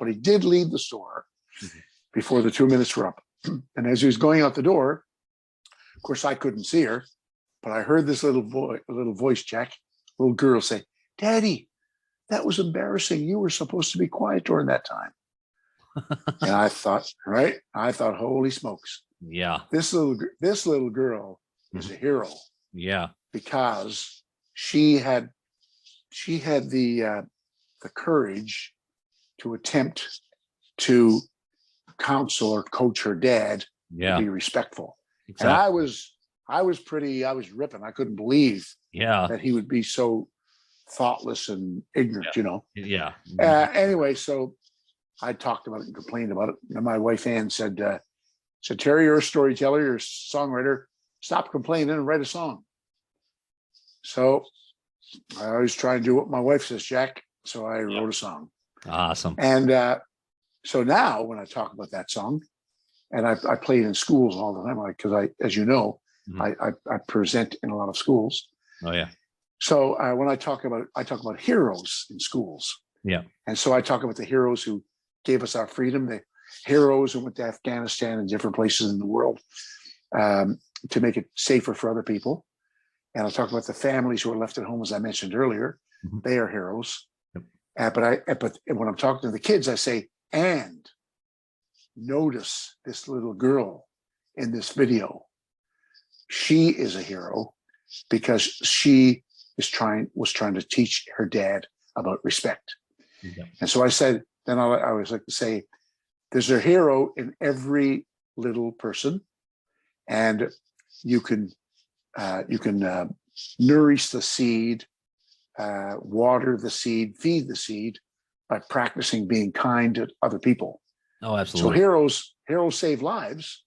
but he did leave the store before the 2 minutes were up. And as he was going out the door, of course, I couldn't see her, but I heard this little voice, Jack, little girl say, "Daddy, that was embarrassing. You were supposed to be quiet during that time." And I thought, holy smokes. Yeah. This little girl is a hero. Yeah. Because she had the courage to attempt to counsel or coach her dad to be respectful. Exactly. And I was ripping. I couldn't believe that he would be so thoughtless and ignorant, Yeah. Anyway, so I talked about it and complained about it. And my wife Ann said, "Terry, you're a storyteller, you're a songwriter. Stop complaining and write a song." So I always try and do what my wife says, Jack. So I wrote a song. Awesome. And so now when I talk about that song, and I play it in schools all the time, because as you know, I present in a lot of schools. Oh yeah. So when I talk about heroes in schools. Yeah. And so I talk about the heroes who gave us our freedom, the heroes who went to Afghanistan and different places in the world to make it safer for other people. And I'll talk about the families who are left at home, as I mentioned earlier. They are heroes. Yep. But when I'm talking to the kids, I say, and notice this little girl in this video. She is a hero because she was trying to teach her dad about respect. Okay. And so I said, then I always like to say, there's a hero in every little person, and you can nourish the seed, water the seed, feed the seed by practicing being kind to other people. Oh, absolutely. So heroes save lives,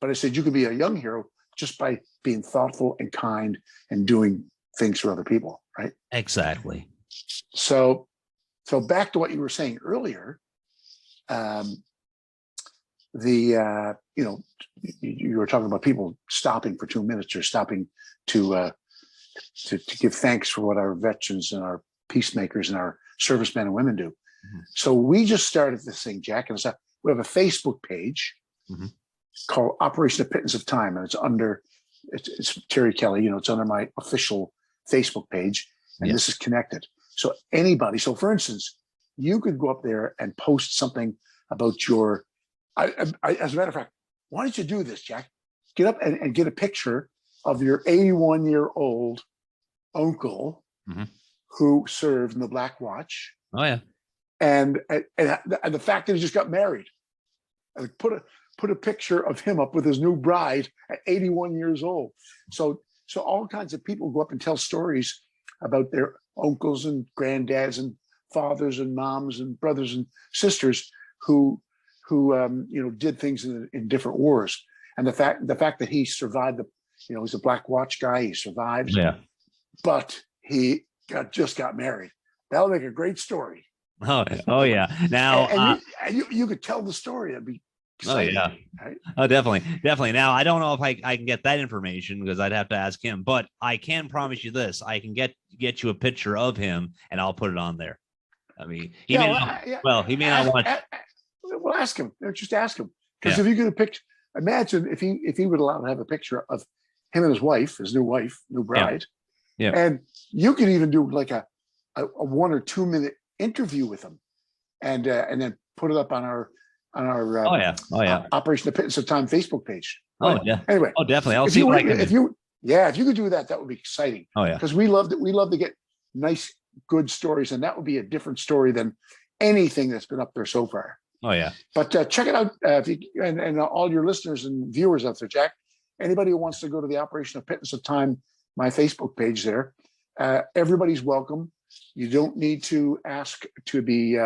but I said you could be a young hero just by being thoughtful and kind and doing things for other people, right? Exactly. So back to what you were saying earlier, you were talking about people stopping for 2 minutes or stopping to give thanks for what our veterans and our peacemakers and our servicemen and women do. So we just started this thing, Jack, and we have a Facebook page called Operation A Pittance of Time, and it's Terry Kelly. It's under my official Facebook page, and this is connected. So for instance, you could go up there and post something about your. As a matter of fact, why don't you do this, Jack? Get up and get a picture of your 81-year-old uncle who served in the Black Watch. Oh yeah, and the fact that he just got married. And put a picture of him up with his new bride at 81 years old. So all kinds of people go up and tell stories about their uncles and granddads and fathers and moms and brothers and sisters who did things in different wars. And the fact that he survived he's a Black Watch guy. He survived. Yeah. But he just got married. That'll make a great story. Oh yeah. Now you could tell the story. That'd be exciting. Oh yeah. Right? Oh, definitely. Now I don't know if I can get that information because I'd have to ask him, but I can promise you this: I can get you a picture of him, and I'll put it on there. I mean, he may not want. Well, ask him. Just ask him, because if you get a picture, imagine if he would allow to have a picture of him and his wife, his new bride. Yeah. And you could even do like a 1 or 2 minute interview with him, and then put it up on our Operation A Pittance of Time Facebook page. Oh yeah. Anyway. Oh, definitely. I'll see what I can do. If you could do that, that would be exciting. Oh yeah. Because we love to get nice, good stories, and that would be a different story than anything that's been up there so far. Oh yeah. But check it out, and all your listeners and viewers out there, Jack. Anybody who wants to go to the Operation A Pittance of Time, my Facebook page there, everybody's welcome. You don't need to ask to be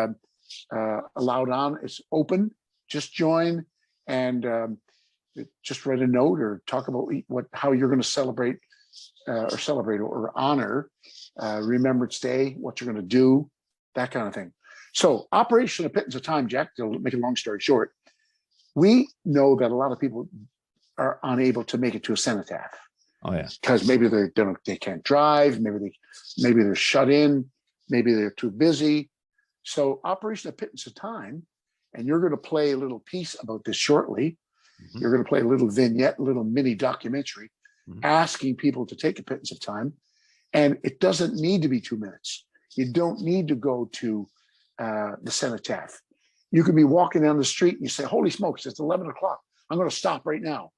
allowed on. It's open. Just join and just write a note or talk about how you're going to celebrate or honor Remembrance Day, what you're going to do, that kind of thing. So Operation A Pittance of Time, Jack, to make a long story short, we know that a lot of people are unable to make it to a cenotaph. Oh yeah. Because maybe they can't drive, maybe they're shut in, maybe they're too busy. So Operation A Pittance of Time and you're going to play a little piece about this shortly. Mm-hmm. You're going to play a little vignette, a little mini documentary, Mm-hmm. asking people to take a pittance of time. And it doesn't need to be 2 minutes. You don't need to go to the cenotaph. You could be walking down the street and you say, holy smokes, it's 11 o'clock. I'm going to stop right now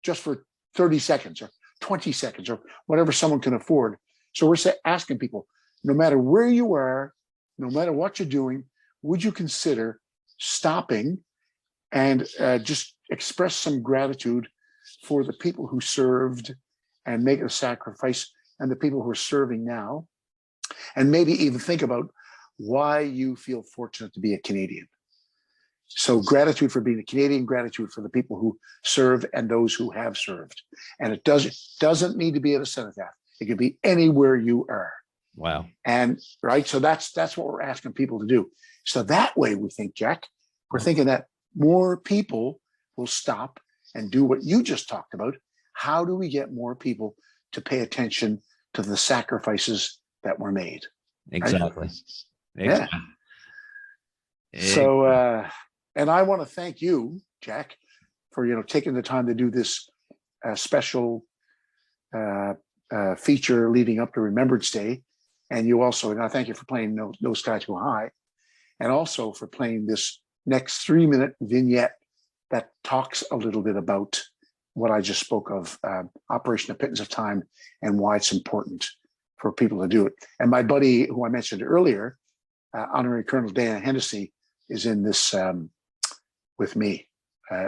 just for 30 seconds or 20 seconds or whatever someone can afford. So we're asking people, no matter where you are, no matter what you're doing, would you consider stopping and just express some gratitude for the people who served and make a sacrifice, and the people who are serving now, and maybe even think about why you feel fortunate to be a Canadian. So gratitude for being a Canadian, gratitude for the people who serve and those who have served. And it doesn't need to be at a cenotaph. It could be anywhere you are. Wow. And right, so that's what we're asking people to do. So that way we think, Jack, we're thinking that more people will stop and do what you just talked about. How do we get more people to pay attention to the sacrifices that were made? Exactly. Right? Yeah. So, and I want to thank you, Jack, for taking the time to do this special feature leading up to Remembrance Day, and you also, and I thank you for playing No Sky Too High, and also for playing this next 3-minute vignette that talks a little bit about what I just spoke of, Operation A Pittance of Time, and why it's important for people to do it. And my buddy, who I mentioned earlier, Honorary Colonel Dan Hennessy, is in this with me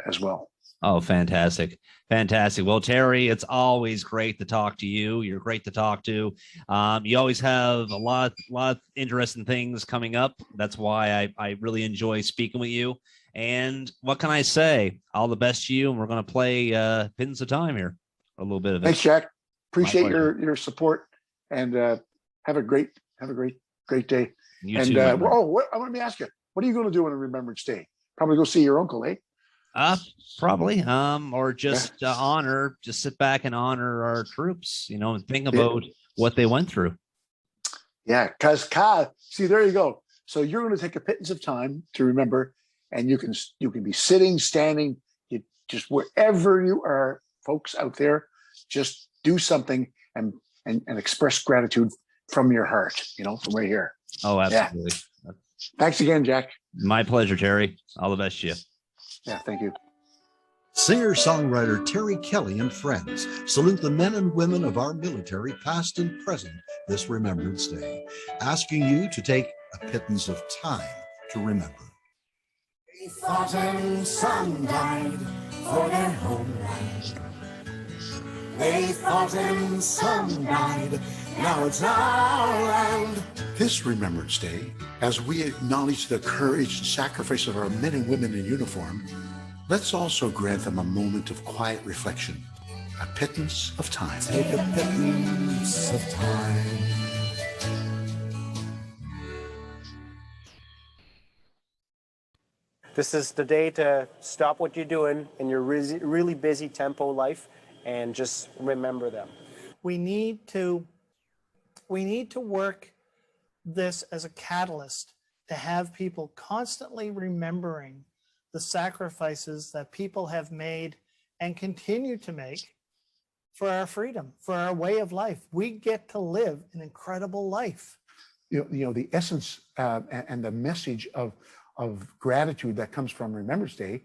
as well. Oh, fantastic. Fantastic. Well, Terry, it's always great to talk to you. You're great to talk to. You always have a lot of interesting things coming up. That's why I really enjoy speaking with you. And what can I say? All the best to you. And we're going to play Pittance of Time here. A little bit of it. Thanks, Jack. Appreciate your support, and have a great day. You and too. Let me ask you, what are you going to do on a Remembrance Day? Probably go see your uncle, eh? Probably. Or just just sit back and honor our troops, and think about what they went through. Yeah, because see, there you go. So you're going to take a pittance of time to remember, and you can be sitting, standing, just wherever you are, folks out there, just do something and express gratitude from your heart, from right here. Oh, absolutely. Yeah. Thanks again, Jack. My pleasure, Terry. All the best to you. Yeah, thank you. Singer-songwriter Terry Kelly and friends salute the men and women of our military, past and present, this Remembrance Day, asking you to take a pittance of time to remember. They fought and some died for their homeland. They fought and some died, now it's our land. This Remembrance Day, as we acknowledge the courage and sacrifice of our men and women in uniform, let's also grant them a moment of quiet reflection, a pittance of time. Take a pittance of time. This is the day to stop what you're doing in your really busy tempo life and just remember them. We need to work this as a catalyst to have people constantly remembering the sacrifices that people have made and continue to make for our freedom, for our way of life. We get to live an incredible life. The essence and the message of gratitude that comes from Remembrance Day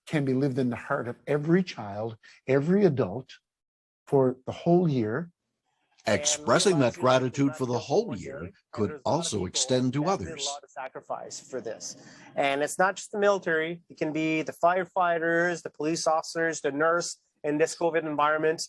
can be lived in the heart of every child, every adult, for the whole year. Expressing that gratitude for the whole year could also extend to others. There's a lot of sacrifice for this. And it's not just the military. It can be the firefighters, the police officers, the nurse in this COVID environment.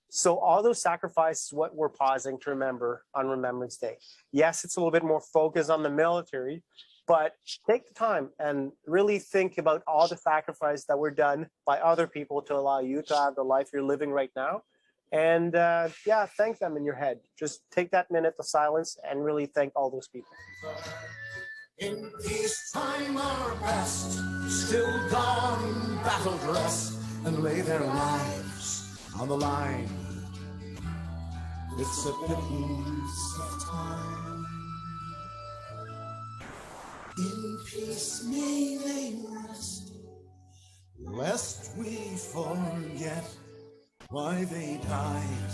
So all those sacrifices, what we're pausing to remember on Remembrance Day. Yes, it's a little bit more focused on the military, but take the time and really think about all the sacrifices that were done by other people to allow you to have the life you're living right now. And thank them in your head. Just take that minute of silence and really thank all those people. In peacetime our best, still gone in battle dress, and lay their lives on the line. It's a pittance of time. In peace may they rest, lest we forget why they died.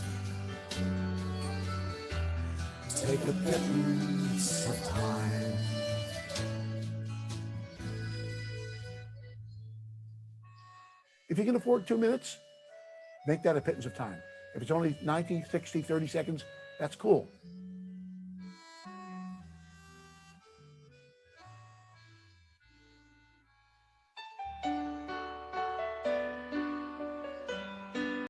Take a pittance of time. If you can afford 2 minutes, make that a pittance of time. If it's only 90, 60, 30 seconds, that's cool.